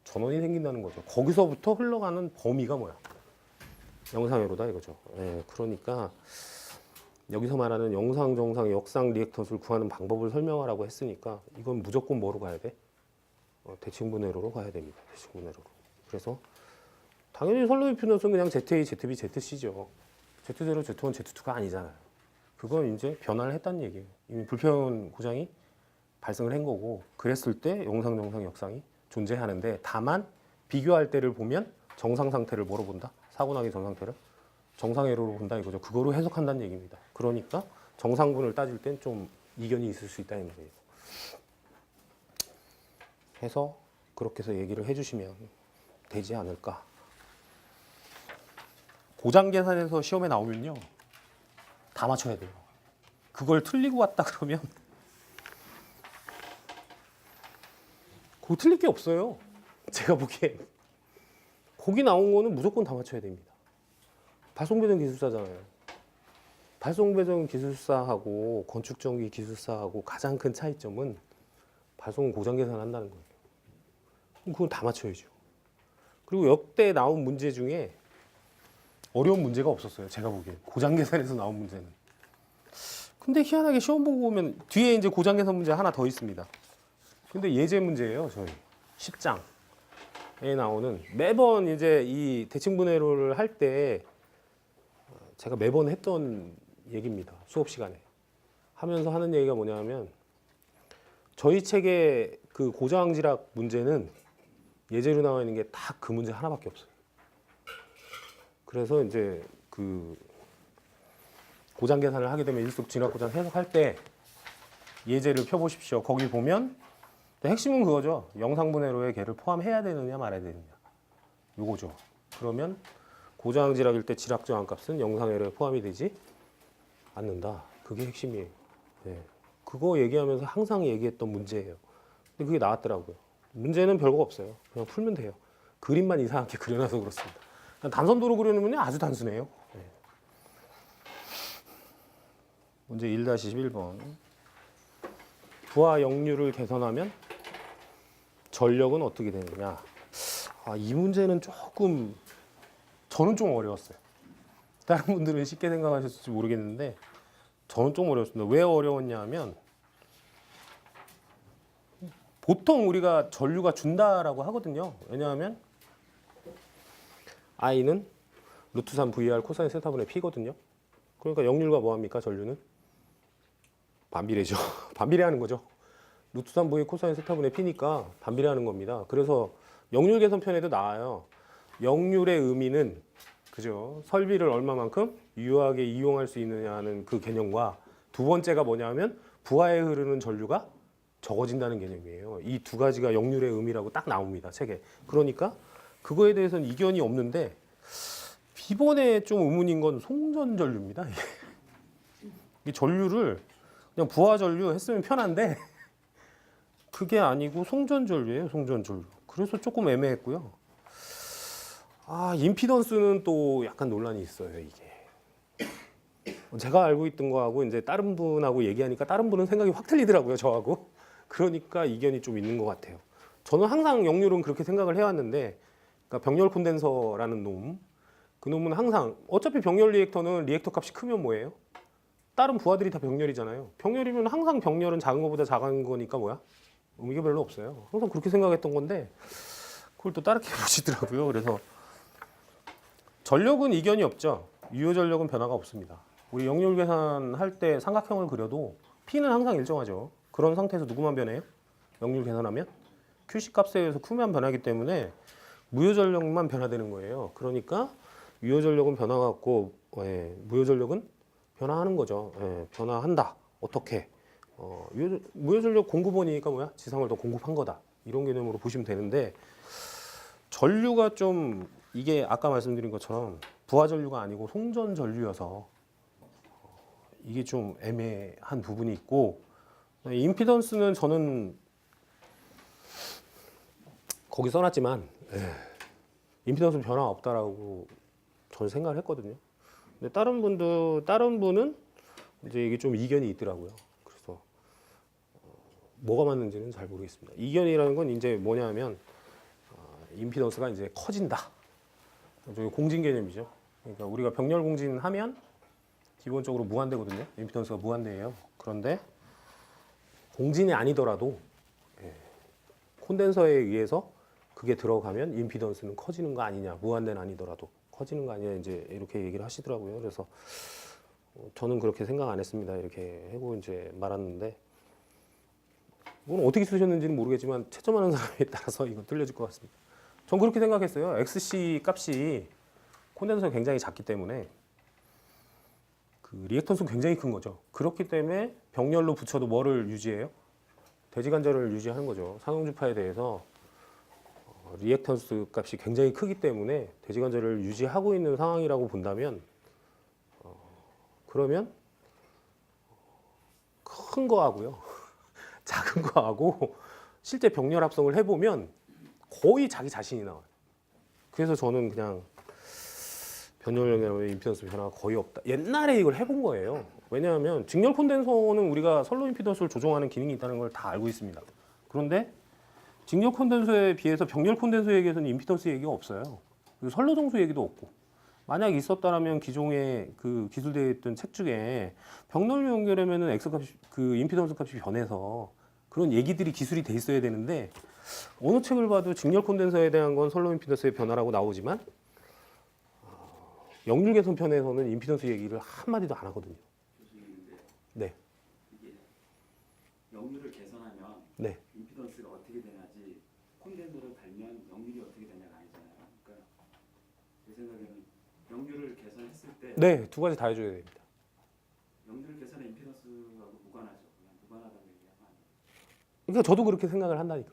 전원이 생긴다는 거죠. 거기서부터 흘러가는 범위가 뭐야? 영상회로다 이거죠. 그러니까 여기서 말하는 영상, 정상, 역상 리액턴스를 구하는 방법을 설명하라고 했으니까 이건 무조건 뭐로 가야 돼? 대칭분회로로 가야 됩니다. 대칭분회로로. 그래서 당연히 선로 임피던스는 그냥 ZA, ZB, ZC죠. Z0, Z1, Z2가 아니잖아요. 그건 이제 변화를 했다는 얘기예요. 이미 불편 고장이 발생을 한 거고 그랬을 때 영상, 정상, 역상이 존재하는데 다만 비교할 때를 보면 정상 상태를 뭐로 본다? 사고 나기 전 상태를 정상회로로 본다 이거죠. 그거로 해석한다는 얘기입니다. 그러니까 정상분을 따질 땐 좀 이견이 있을 수 있다는 거예요. 해서 그렇게 해서 얘기를 해주시면 되지 않을까. 고장 계산에서 시험에 나오면요 다 맞춰야 돼요. 그걸 틀리고 왔다 그러면 그거 틀릴 게 없어요. 제가 보기엔 거기 나온 거는 무조건 다 맞춰야 됩니다. 발송배정 기술사잖아요. 발송배정 기술사하고 건축전기 기술사하고 가장 큰 차이점은 발송은 고장 계산한다는 거예요. 그럼 그건 다 맞춰야죠. 그리고 역대 나온 문제 중에 어려운 문제가 없었어요. 제가 보기엔 고장 계산에서 나온 문제는. 근데 희한하게 시험 보고 오면 뒤에 이제 고장 계산 문제 하나 더 있습니다. 근데 예제 문제예요. 저희 10장에 나오는 매번 이제 이 대칭분해로를 할 때 제가 매번 했던 얘기입니다. 수업 시간에 하면서 하는 얘기가 뭐냐면 저희 책의 그 고장지락 문제는 예제로 나와 있는 게 딱 그 문제 하나밖에 없어요. 그래서 이제 그 고장 계산을 하게 되면 일속 진학고장 해석할 때 예제를 펴보십시오. 거기 보면 핵심은 그거죠. 영상분해로에 걔를 포함해야 되느냐 말아야 되느냐. 요거죠. 그러면 고장 지락일 때 지락 저항값은 영상에러에 포함이 되지 않는다. 그게 핵심이에요. 네. 그거 얘기하면서 항상 얘기했던 문제예요. 근데 그게 나왔더라고요. 문제는 별거 없어요. 그냥 풀면 돼요. 그림만 이상하게 그려놔서 그렇습니다. 단선도로 그려놓으면 아주 단순해요. 네. 문제 1-11번. 부하 역류를 개선하면 전력은 어떻게 되느냐. 이 문제는 조금 저는 좀 어려웠어요. 다른 분들은 쉽게 생각하셨을지 모르겠는데 저는 좀 어려웠습니다. 왜 어려웠냐 하면 보통 우리가 전류가 준다라고 하거든요. 왜냐하면 I는 루트 3 VR 코사인 세타분의 P거든요. 그러니까 역률과 뭐합니까? 전류는 반비례죠. 반비례하는 거죠. 루트 3 V 코사인 세타분의 P니까 반비례하는 겁니다. 그래서 역률 개선편에도 나와요. 역률의 의미는 그죠? 설비를 얼마만큼 유효하게 이용할 수 있느냐는 그 개념과 두 번째가 뭐냐면 부하에 흐르는 전류가 적어진다는 개념이에요. 이 두 가지가 역률의 의미라고 딱 나옵니다. 책에. 그러니까 그거에 대해서는 이견이 없는데 이번에 좀 의문인 건 송전 전류입니다. 이 전류를 그냥 부하 전류 했으면 편한데 그게 아니고 송전 전류예요. 송전 전류. 그래서 조금 애매했고요. 임피던스는 또 약간 논란이 있어요. 이게 제가 알고 있던 거하고 이제 다른 분하고 얘기하니까 다른 분은 생각이 확 틀리더라고요. 저하고. 그러니까 이견이 좀 있는 것 같아요. 저는 항상 역률은 그렇게 생각을 해왔는데, 그러니까 병렬 콘덴서라는 놈, 그 놈은 항상 어차피 병렬 리액터는 리액터 값이 크면 뭐예요? 다른 부하들이 다 병렬이잖아요. 병렬이면 항상 병렬은 작은 것보다 작은 거니까 뭐야? 의미가 별로 없어요. 항상 그렇게 생각했던 건데 그걸 또 다르게 보시더라고요. 그래서 전력은 이견이 없죠. 유효 전력은 변화가 없습니다. 우리 역률 계산할 때 삼각형을 그려도 P는 항상 일정하죠. 그런 상태에서 누구만 변해요? 역률 계산하면? Q식 값에 의해서 Q만 변하기 때문에 무효 전력만 변화되는 거예요. 그러니까 유효 전력은 변화가 없고 무효 전력은 변화하는 거죠. 변화한다. 어떻게? 무효 전력 공급원이니까 뭐야? 지상을 더 공급한 거다. 이런 개념으로 보시면 되는데 전류가 좀 이게 아까 말씀드린 것처럼 부하 전류가 아니고 송전 전류여서 이게 좀 애매한 부분이 있고 임피던스는 저는 거기 써놨지만 임피던스 변화 없다라고 저는 생각을 했거든요. 근데 다른 분은 이제 이게 좀 이견이 있더라고요. 그래서 뭐가 맞는지는 잘 모르겠습니다. 이견이라는 건 이제 뭐냐면 임피던스가 이제 커진다. 공진 개념이죠. 그러니까 우리가 병렬 공진하면 기본적으로 무한대거든요. 임피던스가 무한대예요. 그런데 공진이 아니더라도 콘덴서에 의해서 그게 들어가면 임피던스는 커지는 거 아니냐. 무한대는 아니더라도 커지는 거 아니냐. 이제 이렇게 얘기를 하시더라고요. 그래서 저는 그렇게 생각 안 했습니다. 이렇게 하고 이제 말았는데 이건 어떻게 쓰셨는지는 모르겠지만 채점하는 사람에 따라서 이건 틀려질 것 같습니다. 전 그렇게 생각했어요. XC 값이 콘덴서가 굉장히 작기 때문에 그 리액턴스는 굉장히 큰 거죠. 그렇기 때문에 병렬로 붙여도 뭐를 유지해요? 대지관절을 유지하는 거죠. 상용주파에 대해서 리액턴스 값이 굉장히 크기 때문에 대지관절을 유지하고 있는 상황이라고 본다면 그러면 큰 거하고요. 작은 거하고 실제 병렬 합성을 해보면 거의 자기 자신이 나와요. 그래서 저는 그냥 변열력이나 임피던스 변화가 거의 없다. 옛날에 이걸 해본 거예요. 왜냐하면 직렬 콘덴서는 우리가 선로 임피던스를 조정하는 기능이 있다는 걸 다 알고 있습니다. 그런데 직렬 콘덴서에 비해서 병렬 콘덴서에 비해서는 임피던스 얘기가 없어요. 그리고 선로 정수 얘기도 없고. 만약 있었다라면 기존에 그 기술되어 있던 책 중에 병렬 연결하면은 X 값이 그 임피던스 값이 변해서 그런 얘기들이 기술이 돼 있어야 되는데 어느 책을 봐도 직렬 콘덴서에 대한 건 선로 임피던스의 변화라고 나오지만 역률 개선 편에서는 임피던스 얘기를 한 마디도 안 하거든요. 교수님인데 네. 이게 역률을 개선하면 네. 임피던스가 어떻게 되냐지 콘덴서를 달면 역률이 어떻게 되냐가 아니잖아요. 그러니까 제 생각에는 역률을 개선했을 때 네, 두 가지 다 해줘야 됩니다. 역률 개선의 임피던스하고 무관하죠. 그냥 무관하다는 얘기하면 안 돼요. 그러니까 저도 그렇게 생각을 한다니까.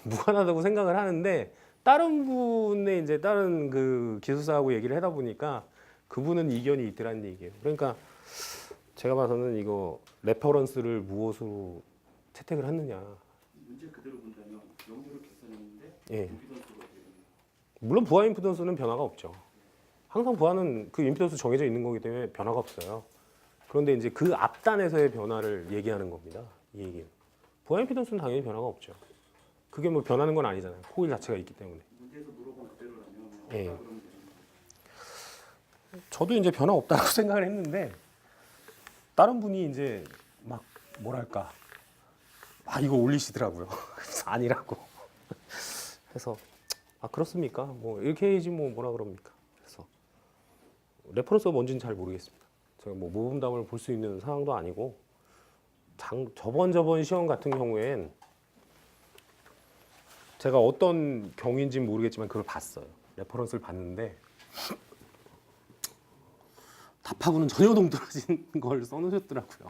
무관하다고 생각을 하는데 다른 분의 이제 다른 그 기술사하고 얘기를 하다 보니까 그분은 이견이 있더라는 얘기예요. 그러니까 제가 봐서는 이거 레퍼런스를 무엇으로 채택을 했느냐. 문제 그대로 본다면 역률을 개선했는데 예. 임피던스가 어떻게 되냐. 물론 부하 임피던스는 변화가 없죠. 항상 부하는 그 임피던스 정해져 있는 거기 때문에 변화가 없어요. 그런데 이제 그 앞단에서의 변화를 얘기하는 겁니다. 이 얘기는. 부하 임피던스는 당연히 변화가 없죠. 그게 뭐 변하는 건 아니잖아요. 코일 자체가 있기 때문에. 문제에서 물어본 그대로라면 없다 예. 그러면 되는 거예요. 저도 이제 변화 없다고 생각을 했는데 다른 분이 이제 막 뭐랄까 이거 올리시더라고요. 그래서 아니라고 해서 그렇습니까? 뭐 이렇게 해야지 뭐 뭐라 그럽니까? 그래서 레퍼런스가 뭔지는 잘 모르겠습니다. 제가 뭐 모범답을 볼 수 있는 상황도 아니고 저번 시험 같은 경우엔 제가 어떤 경위인지는 모르겠지만 그걸 봤어요. 레퍼런스를 봤는데 답하고는 전혀 동떨어진 걸 써놓으셨더라고요.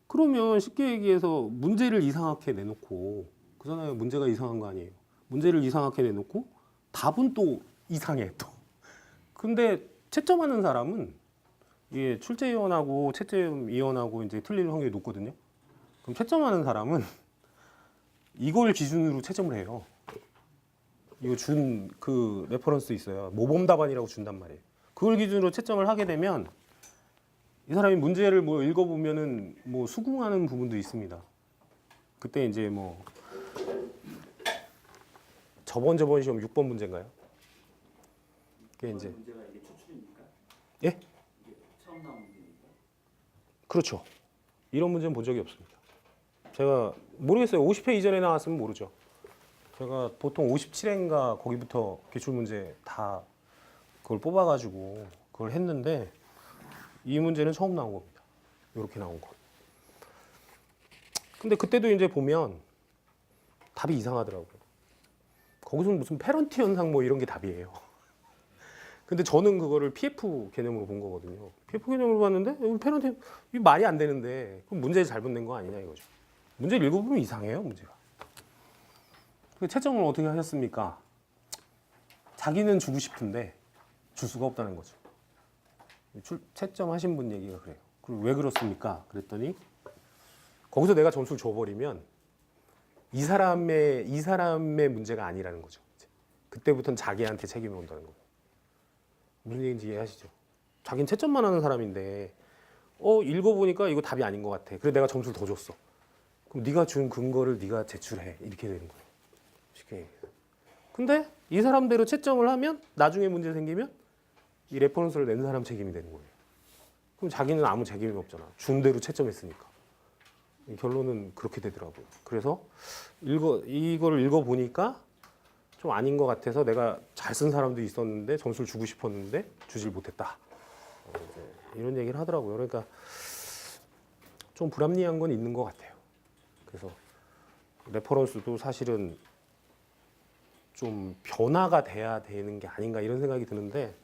그러면 쉽게 얘기해서 문제를 이상하게 내놓고 그잖아요. 문제가 이상한 거 아니에요. 문제를 이상하게 내놓고 답은 또 이상해 또. 근데 채점하는 사람은 이게 출제위원하고 채점위원하고 이제 틀릴 확률이 높거든요. 그럼 채점하는 사람은 이걸 기준으로 채점을 해요. 이거 준 그 레퍼런스 있어요. 모범 답안이라고 준단 말이에요. 그걸 기준으로 채점을 하게 되면 이 사람이 문제를 뭐 읽어보면은 뭐 수긍하는 부분도 있습니다. 그때 이제 뭐 저번 시험 6번 문제인가요? 그게 이제 문제가 이게 추출입니까? 예? 이게 처음 나온 문제입니까? 그렇죠. 이런 문제는 본 적이 없습니다. 제가 모르겠어요. 50회 이전에 나왔으면 모르죠. 제가 보통 57회인가 거기부터 기출 문제 다 그걸 뽑아가지고 그걸 했는데 이 문제는 처음 나온 겁니다. 이렇게 나온 거. 근데 그때도 이제 보면 답이 이상하더라고요. 거기서는 무슨 페런티 현상 뭐 이런 게 답이에요. 근데 저는 그거를 PF 개념으로 본 거거든요. PF 개념으로 봤는데 여기 페런티 이 말이 안 되는데 그럼 문제 잘못 낸 거 아니냐 이거죠. 문제를 읽어보면 이상해요, 문제가. 채점을 어떻게 하셨습니까? 자기는 주고 싶은데 줄 수가 없다는 거죠. 채점하신 분 얘기가 그래요. 그리고 왜 그렇습니까? 그랬더니 거기서 내가 점수를 줘버리면 이 사람의 문제가 아니라는 거죠. 그때부터는 자기한테 책임이 온다는 거예요. 무슨 얘기인지 이해하시죠? 자기는 채점만 하는 사람인데 읽어보니까 이거 답이 아닌 것 같아. 그래 내가 점수를 더 줬어. 그럼 네가 준 근거를 네가 제출해. 이렇게 되는 거예요. 쉽게 얘기해서. 근데 이 사람대로 채점을 하면 나중에 문제 생기면 이 레퍼런스를 낸 사람 책임이 되는 거예요. 그럼 자기는 아무 책임이 없잖아. 준 대로 채점했으니까. 결론은 그렇게 되더라고요. 그래서 이거를 읽어보니까 좀 아닌 것 같아서 내가 잘 쓴 사람도 있었는데 점수를 주고 싶었는데 주질 못했다. 이런 얘기를 하더라고요. 그러니까 좀 불합리한 건 있는 것 같아요. 그래서 레퍼런스도 사실은 좀 변화가 돼야 되는 게 아닌가 이런 생각이 드는데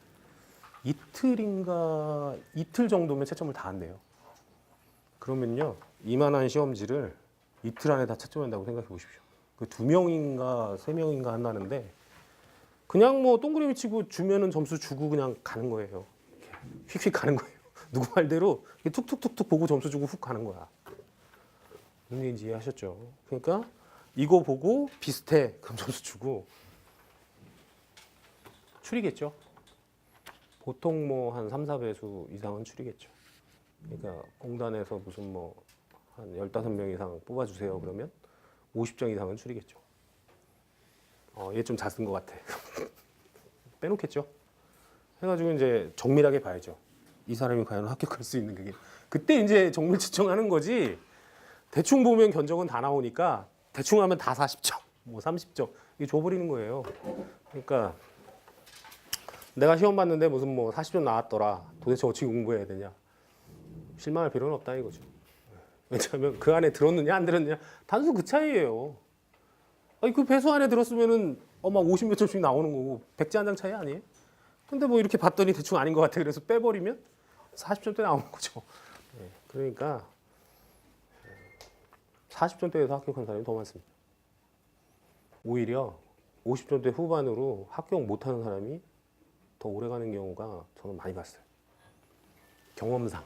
이틀 정도면 채점을 다 한대요. 그러면요 이만한 시험지를 이틀 안에 다 채점한다고 생각해 보십시오. 그 2명인가 3명인가 한다는데 그냥 뭐 동그라미 치고 주면은 점수 주고 그냥 가는 거예요. 휙휙 가는 거예요. 누구 말대로 툭툭툭툭 보고 점수 주고 훅 가는 거야. 무슨 얘기인지 이해하셨죠? 그러니까 이거 보고 비슷해 그럼 점수 주고 추리겠죠. 보통 뭐 한 3, 4배수 이상은 추리겠죠. 그러니까 공단에서 무슨 뭐 한 15명 이상 뽑아주세요 그러면 50정 이상은 추리겠죠. 얘 좀 잘 쓴 것 같아. 빼놓겠죠. 해가지고 이제 정밀하게 봐야죠. 이 사람이 과연 합격할 수 있는 게. 그때 이제 정밀 측정하는 거지. 대충 보면 견적은 다 나오니까 대충 하면 다 40점, 뭐 30점 이게 줘버리는 거예요. 그러니까 내가 시험 봤는데 무슨 뭐 40점 나왔더라. 도대체 어떻게 공부해야 되냐. 실망할 필요는 없다 이거죠. 왜냐하면 그 안에 들었느냐 안 들었느냐 단순 그 차이예요. 아니 그 배수 안에 들었으면은 막 50몇 점씩 나오는 거고 백지 한 장 차이 아니에요? 근데 뭐 이렇게 봤더니 대충 아닌 것 같아. 그래서 빼버리면 40점대 나오는 거죠. 그러니까 40점대에서 합격한 사람이 더 많습니다. 오히려 50점대 후반으로 합격 못하는 사람이 더 오래 가는 경우가 저는 많이 봤어요. 경험상.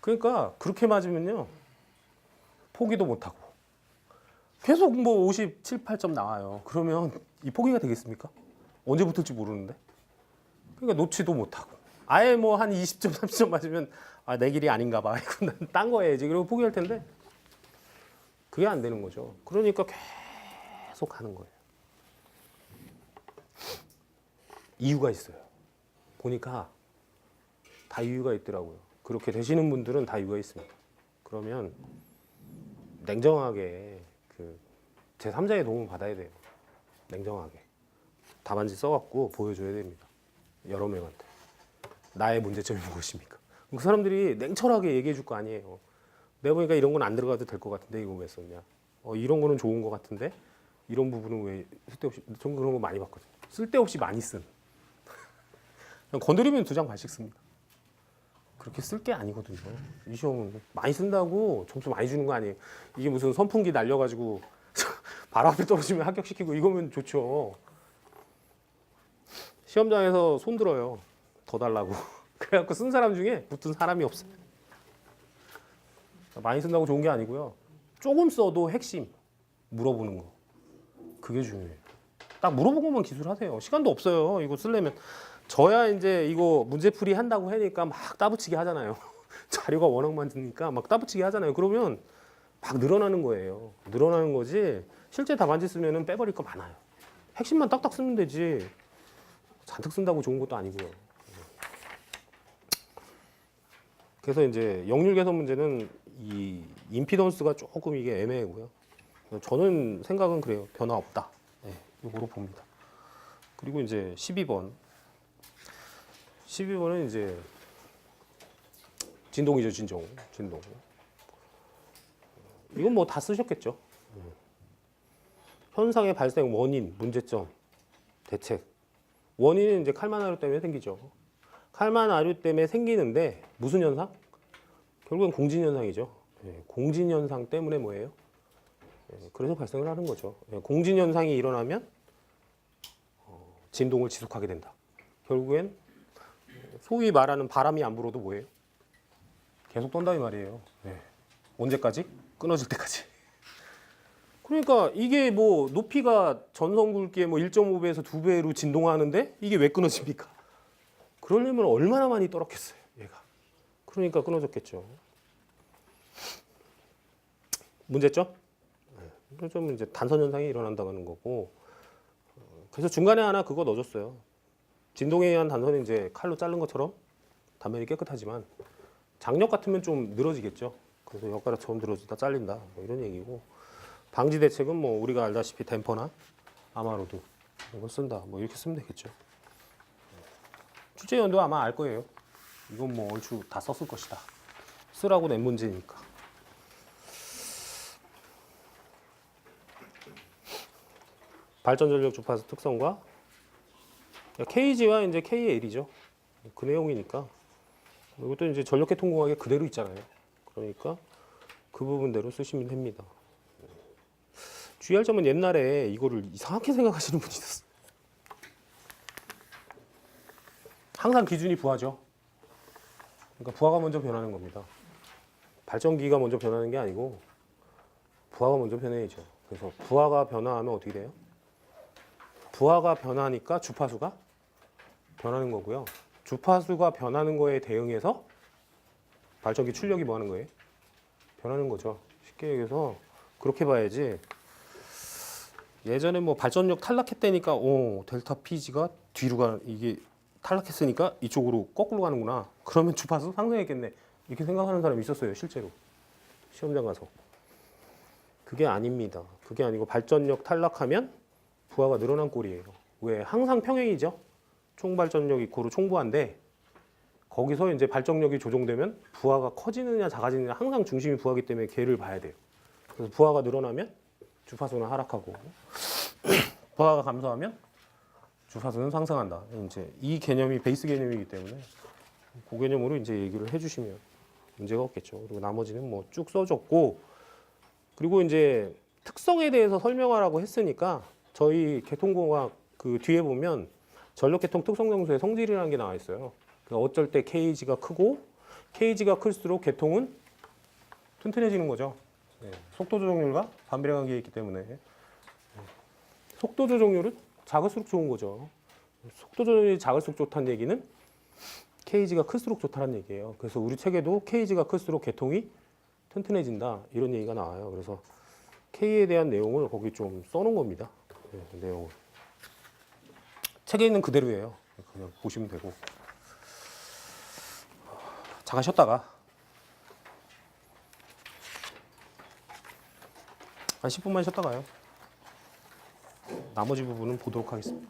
그러니까 그렇게 맞으면요. 포기도 못하고 계속 뭐 57, 8점 나와요. 그러면 이 포기가 되겠습니까? 언제 붙을지 모르는데. 그러니까 놓지도 못하고 아예 뭐 한 20점, 30점 맞으면 내 길이 아닌가 봐. 이거 난 딴 거 해야지. 그리고 포기할 텐데 그게 안 되는 거죠. 그러니까 계속 가는 거예요. 이유가 있어요. 보니까 다 이유가 있더라고요. 그렇게 되시는 분들은 다 이유가 있습니다. 그러면 냉정하게 그 제3자의 도움을 받아야 돼요. 냉정하게. 답안지 써갖고 보여줘야 됩니다. 여러 명한테. 나의 문제점이 무엇입니까? 그 사람들이 냉철하게 얘기해 줄 거 아니에요. 내가 보니까 이런 건 안 들어가도 될 것 같은데 이거 왜 썼냐. 이런 거는 좋은 것 같은데 이런 부분은 왜 쓸데없이. 전 그런 거 많이 봤거든요. 쓸데없이 많이 쓴. 그냥 건드리면 2장 반씩 씁니다. 그렇게 쓸 게 아니거든요. 이 시험은 많이 쓴다고 점수 많이 주는 거 아니에요. 이게 무슨 선풍기 날려가지고 바로 앞에 떨어지면 합격시키고 이거면 좋죠. 시험장에서 손 들어요. 더 달라고. 그래갖고 쓴 사람 중에 붙은 사람이 없어요. 많이 쓴다고 좋은 게 아니고요. 조금 써도 핵심 물어보는 거. 그게 중요해요. 딱 물어보고만 기술하세요. 시간도 없어요. 이거 쓰려면. 저야 이제 이거 문제풀이 한다고 하니까 막 따붙이기 하잖아요. 자료가 워낙 많으니까 막 따붙이기 하잖아요. 그러면 막 늘어나는 거예요. 늘어나는 거지 실제 답안지 쓰면은 빼버릴 거 많아요. 핵심만 딱딱 쓰면 되지. 잔뜩 쓴다고 좋은 것도 아니고요. 그래서 이제 역률 개선 문제는 이 임피던스가 조금 이게 애매하고요. 저는 생각은 그래요. 변화 없다. 네, 이거로 봅니다. 그리고 이제 12번. 12번은 이제 진동이죠, 진동. 이건 뭐 다 쓰셨겠죠. 현상의 발생 원인, 문제점, 대책. 원인은 이제 칼만 아류 때문에 생기죠. 칼만 아류 때문에 생기는데 무슨 현상? 결국은 공진 현상이죠. 공진 현상 때문에 뭐예요? 그래서 발생을 하는 거죠. 공진 현상이 일어나면 진동을 지속하게 된다. 결국엔 소위 말하는 바람이 안 불어도 뭐예요? 계속 떤다 이 말이에요. 언제까지? 끊어질 때까지. 그러니까 이게 뭐 높이가 전선 굵기의 뭐 1.5배에서 2배로 진동하는데 이게 왜 끊어집니까? 그러려면 얼마나 많이 떨었겠어요, 얘가. 그러니까 끊어졌겠죠. 문제점? 문제점은 이제 단선 현상이 일어난다는 거고. 그래서 중간에 하나 그거 넣어줬어요. 진동에 의한 단선은 이제 칼로 자른 것처럼 단면이 깨끗하지만 장력 같으면 좀 늘어지겠죠. 그래서 엿가락처럼 늘어지다 잘린다. 뭐 이런 얘기고. 방지 대책은 뭐 우리가 알다시피 댐퍼나 아마로드 이걸 쓴다. 뭐 이렇게 쓰면 되겠죠. 출제위원도 아마 알 거예요. 이건 뭐 얼추 다 썼을 것이다. 쓰라고 낸 문제니까. 발전 전력 주파수 특성과 KG와 이제 KL이죠. 그 내용이니까. 이것도 이제 전력계통 공학에 그대로 있잖아요. 그러니까 그 부분대로 쓰시면 됩니다. 주의할 점은 옛날에 이거를 이상하게 생각하시는 분이 있었어요. 항상 기준이 부하죠. 그러니까 부하가 먼저 변하는 겁니다. 발전기가 먼저 변하는 게 아니고 부하가 먼저 변해야죠. 그래서 부하가 변화하면 어떻게 돼요? 부하가 변하니까 주파수가 변하는 거고요. 주파수가 변하는 거에 대응해서 발전기 출력이 뭐 하는 거예요? 변하는 거죠. 쉽게 얘기해서 그렇게 봐야지. 예전에 뭐 발전력 탈락했다니까 델타 PG가 뒤로 이게 탈락했으니까 이쪽으로 거꾸로 가는구나. 그러면 주파수 상승했겠네. 이렇게 생각하는 사람이 있었어요, 실제로. 시험장 가서. 그게 아닙니다. 그게 아니고 발전력 탈락하면 부하가 늘어난 꼴이에요. 왜? 항상 평행이죠. 총 발전력 이코로 총부하인데 거기서 이제 발전력이 조정되면 부하가 커지느냐 작아지느냐 항상 중심이 부하기 때문에 걔를 봐야 돼요. 그래서 부하가 늘어나면 주파수는 하락하고 부하가 감소하면 주파수는 상승한다. 이제 이 개념이 베이스 개념이기 때문에 그 개념으로 이제 얘기를 해주시면 문제가 없겠죠. 그리고 나머지는 뭐 쭉 써줬고 그리고 이제 특성에 대해서 설명하라고 했으니까 저희 개통공학 그 뒤에 보면 전력계통 특성정수의 성질이라는 게 나와 있어요. 그러니까 어쩔 때 KG가 크고 KG가 클수록 계통은 튼튼해지는 거죠. 네. 속도 조정률과 반비례 관계에 있기 때문에 속도 조정률은 작을수록 좋은 거죠. 속도 조정률이 작을수록 좋다는 얘기는 KG가 클수록 좋다는 얘기예요. 그래서 우리 책에도 KG가 클수록 계통이 튼튼해진다 이런 얘기가 나와요. 그래서 K에 대한 내용을 거기 좀 써놓은 겁니다. 네, 내용을 책에 있는 그대로예요. 그냥 보시면 되고 잠깐 쉬었다가 한 10분만 쉬었다가요. 나머지 부분은 보도록 하겠습니다.